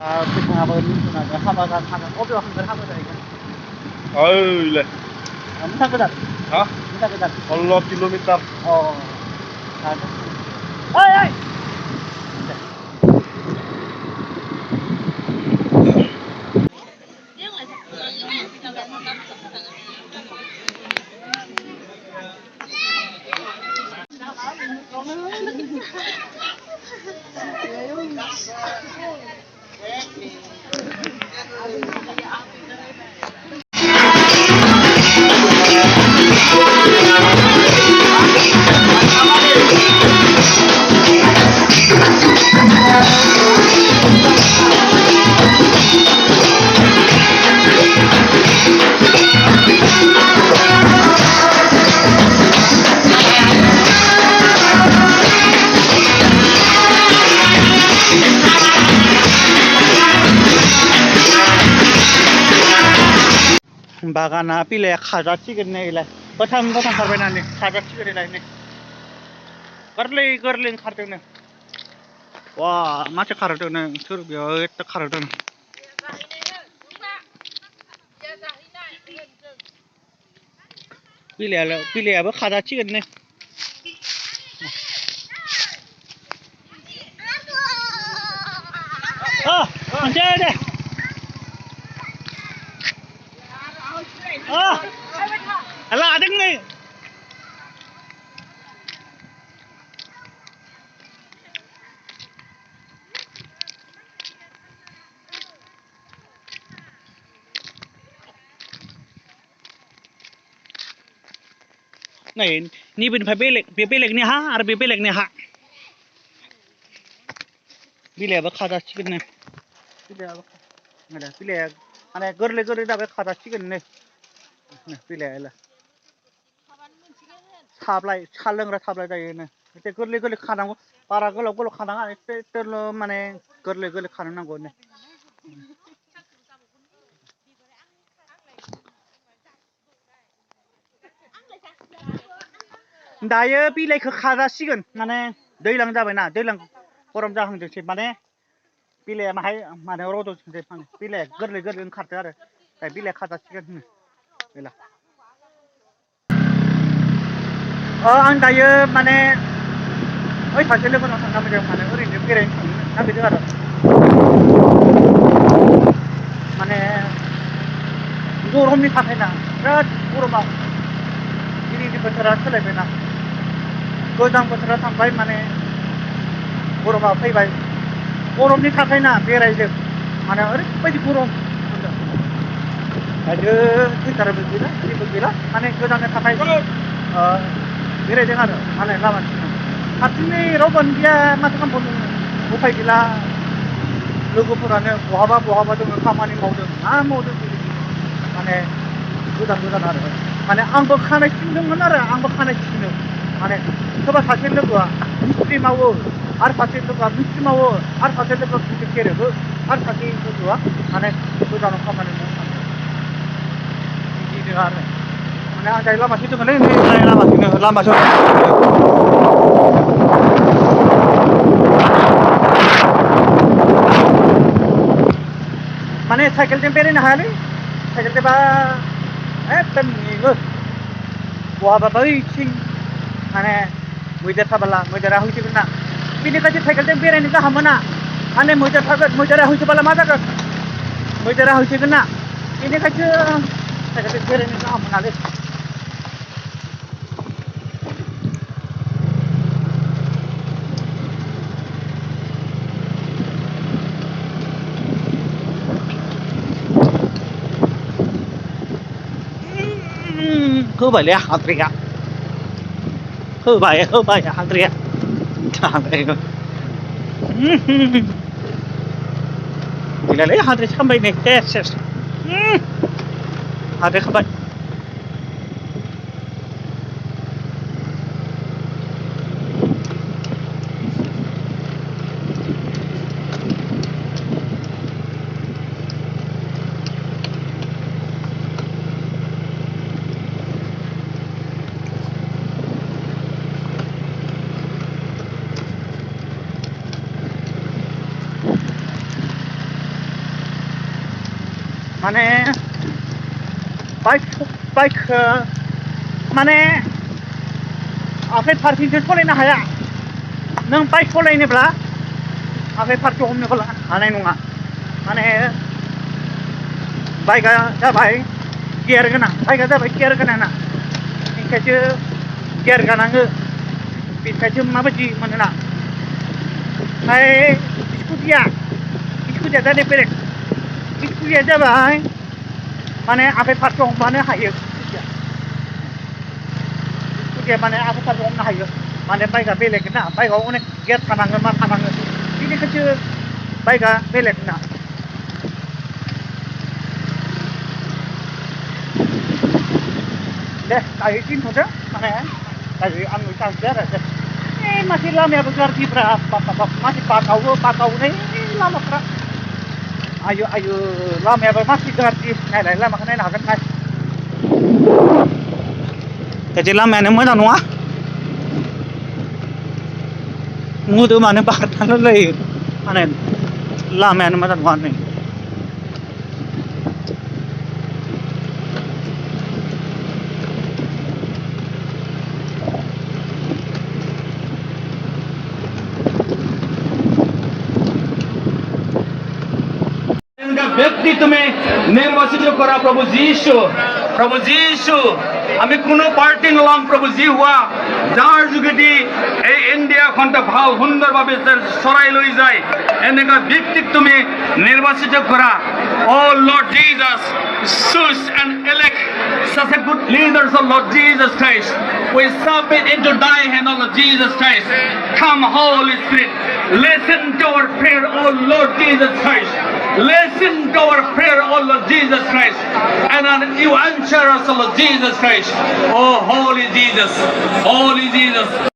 Pinabon na habagan hagan obi hagan hagan जायगा 어이래. मुसा गोदान 어? मुसा गोदान 16 किलोमीटर. अ ओइ ओइ बागाना पिलाया खाजासिगोन नै इलाय गोथां खारबायनानै खाजासिगोन इलाय नै गोरलै गोरलै ओंखारदोंनो वा माथो खारदोंनो सोर बेयाव एथ' खारदों पिलायाबो खाजासिगोन नै मोनसे दे लादों नै नै निबिनिफ्राय बे बेलेगनि हा आरो बे बेलेगनि हा बिलायाबो खाजासिगोन नै बिलाया माने गोरलै गोरलै दाबो खाजासिगोन नै बिलाया थाब्लाय सा लोंग्रा थाब्लाय जायो नो एसे गोरलै गोरलै खानांगौ बारा गोलाव गोलाव खानाङा एसे माने गोरलै गोरलै खानो नांगौ नो दायो बिलाइखौ खाजासिगोन माने दैज्लां जाबायना दैज्लां गरम जाहांदोंसै माने बिलाइया माहाय माने रज'सै बिलाइया गोरलै गोरलै ओंखारदों आरो दा बिलाइ खाजासिगोन गैला आं दायो माने ओइ सासे लोगोनाव थांना फैदों माने ओरैनो बेरायनो थांनो नागिरदों आरो माने गरमनि थाखायना बिराद गरमा दिनै बोथोरा सोलायबायना गोजां बोथोरा थांबाय माने गरमा फैबाय गरमनि थाखायना बेरायदों माने ओरैबायदि गरम मोनदों दायो फैथारबो गैला जेबो गैला माने गोजांनि थाखाय बेरायदों आरो माने लामाथिं हारसिङै रावबो गैया माथो खालामबावनो उफाय गैला लोगोफोरानो बहाबा बहाबा दङ खामानि मावदों मा मावदों माने गोजान आरो माने आंबो खानाय सिनदोंमोन आरो आंबो खानाय सिनो माने सोरबा सासे लोगोआ मिस्ट्रि मावो आरो सासे लोगोआ मिस्ट्रि मावो आरो सासे लोगोआ गिदिर गेलेबो आरो सासे लोगोआ माने गोजानाव खामानि मावो बिदिनो आरो माने आं दायो लामाथिं दङलै लामाथिं माने साइकेलजों बेरायनो हायालै साइकेलजोंबा एकदम मेङो बहाबा बैथिं माने मैदेर थाबोला मैदेरा होसोगोन ना बेनिखायनो साइकेलजों बेरायनो गाहाम मोना माने मैदेर थागोन मैदेरा होसोबोला मा जागोन मैदेरा होसोगोन ना बेनिखायनो साइकेलजों बेरायनो गाहाम मोनालै होबायलै हाद्रिया होबाय हाद्रिया गैलालै हाद्रि खामबाय नै सेस हाद्रि खामबाय माने बाइकखौ माने आखाइ फारसेजों सालायनो हाया नों बाइक सालायनोब्ला आखाइ फारसे हमनोब्ला हानाय नङा माने बाइकआ जाबाय गियार गोनां बाइकआ जाबाय गियार गोनां ना बेनिखायसो गियार गानाङो बेनिखायसो माबायदि मोनोना ओमफ्राय स्कुटिया जादों बेलेग स्कुटिया जाबाय माने आखाइ फारसे हमबानो हायो स्कुटिया माने आखाइ फारसे हमनो हायो माने बाइकआ बेलेग ना बाइकआव अनेक गियार थानाङो मा थानाङो बेनिखायसो बाइकआ बेलेग ना दे दायो दोनथ'दो माने दायो आं थांसै आरो दे माथो लामायाबो गाज्रिब्रा माथो बागावनाय लामाफ्रा आयु लामायाबो माथो गाज्रि नायलाय लामाखौ नायनो हागोन नाय बिदि लामायानो मोजां नङा मोदोमानो बारथारलायो माने लामायानो मोजां नङा नै ব্যক্তি তুমি নির্বাচিত করা প্রভু যীশু আমি কোনো পার্টি নলাম প্রভু জি হোৱা যাৰ যোগেদি এই ইণ্ডিয়াখনটা ভাল সুন্দৰভাৱে চৰাই লৈ যায় এনেকুৱা ব্যক্তিক তুমি নিৰ্বাচিত কৰা Oh Lord Jesus, choose and elect such a good leaders, oh Lord Jesus Christ. We submit into thy hand, oh Lord Jesus Christ. Come, Holy Spirit, listen to our prayer, oh Lord Jesus Christ. Listen to our prayer, oh Lord Jesus Christ. And you answer us, oh Lord Jesus Christ. Oh, Holy Jesus.